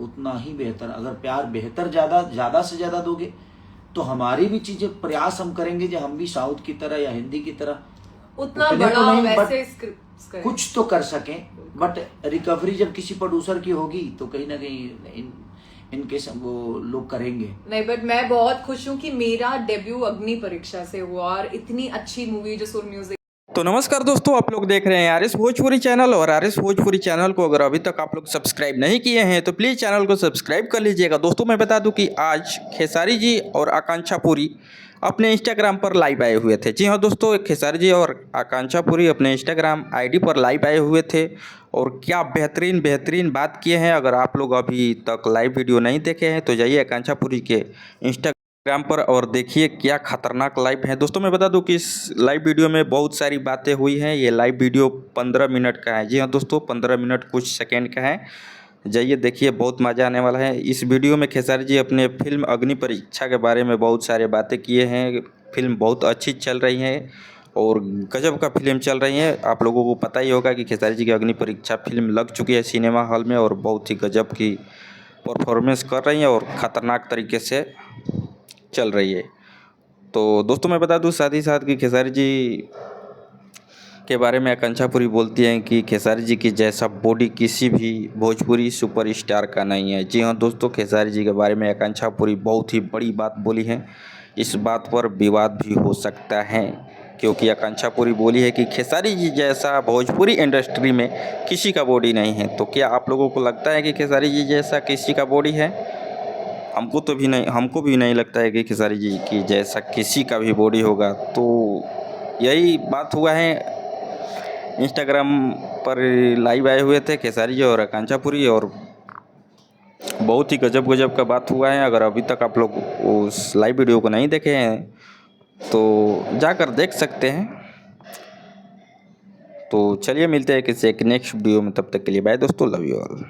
उतना ही बेहतर। अगर प्यार बेहतर ज़्यादा से ज़्यादा दोगे तो हमारी भी चीज़ें प्रयास हम करेंगे जो हम भी साउथ की तरह या हिंदी की तरह उतना उतने बड़ा तो नहीं, वैसे स्क्रिप्ट्स करें। कुछ तो कर सकें। बट रिकवरी जब किसी प्रोड्यूसर की होगी तो कहीं ना कहीं इनके वो लोग करेंगे। नहीं, बट मैं बहुत खुश हूँ कि मेरा डेब्यू अग्नि परीक्षा से हुआ और इतनी अच्छी मूवी जो सुर म्यूजिक। तो नमस्कार दोस्तों, आप लोग देख रहे हैं आर एस भोजपुरी चैनल। और आर एस भोजपुरी चैनल को अगर अभी तक आप लोग सब्सक्राइब नहीं किए हैं तो प्लीज़ चैनल को सब्सक्राइब कर लीजिएगा। दोस्तों मैं बता दूं कि आज खेसारी जी और आकांक्षा पुरी अपने इंस्टाग्राम पर लाइव आए हुए थे। जी हाँ दोस्तों, खेसारी जी और आकांक्षा पुरी अपने इंस्टाग्राम आईडी पर लाइव आए हुए थे और क्या बेहतरीन बात किए हैं। अगर आप लोग अभी तक लाइव वीडियो नहीं देखे हैं तो जाइए आकांक्षा पुरी के इंस्टाग्राम पर और देखिए क्या खतरनाक लाइव है। दोस्तों मैं बता दूं कि इस लाइव वीडियो में बहुत सारी बातें हुई हैं। ये लाइव वीडियो 15 मिनट का है। जी हाँ दोस्तों, 15 मिनट कुछ सेकेंड का है। जाइए देखिए, बहुत मज़ा आने वाला है। इस वीडियो में खेसारी जी अपने फिल्म अग्नि परीक्षा के बारे में बहुत सारे बातें किए हैं। फिल्म बहुत अच्छी चल रही है और गजब का फिल्म चल रही है। आप लोगों को पता ही होगा कि खेसारी जी की अग्नि परीक्षा फिल्म लग चुकी है सिनेमा हॉल में और बहुत ही गजब की परफॉर्मेंस कर रही है और ख़तरनाक तरीके से चल रही है। तो दोस्तों मैं बता दूं साथ ही साथ कि खेसारी जी के बारे में आकांक्षा पुरी बोलती हैं कि खेसारी जी की जैसा बॉडी किसी भी भोजपुरी सुपरस्टार का नहीं है। जी हाँ दोस्तों, खेसारी जी के बारे में आकांक्षा पुरी बहुत ही बड़ी बात बोली है। इस बात पर विवाद भी हो सकता है क्योंकि आकांक्षा पुरी बोली है कि खेसारी जी जैसा भोजपुरी इंडस्ट्री में किसी का बॉडी नहीं है। तो क्या आप लोगों को लगता है कि खेसारी जी जैसा किसी का बॉडी है? हमको भी नहीं लगता है कि खेसारी जी की जैसा किसी का भी बॉडी होगा। तो यही बात हुआ है। इंस्टाग्राम पर लाइव आए हुए थे खेसारी जी और आकांक्षा पुरी और बहुत ही गजब का बात हुआ है। अगर अभी तक आप लोग उस लाइव वीडियो को नहीं देखे हैं तो जाकर देख सकते हैं। तो चलिए मिलते हैं किसी एक नेक्स्ट वीडियो में, तब तक के लिए बाय दोस्तों, लव यू ऑल।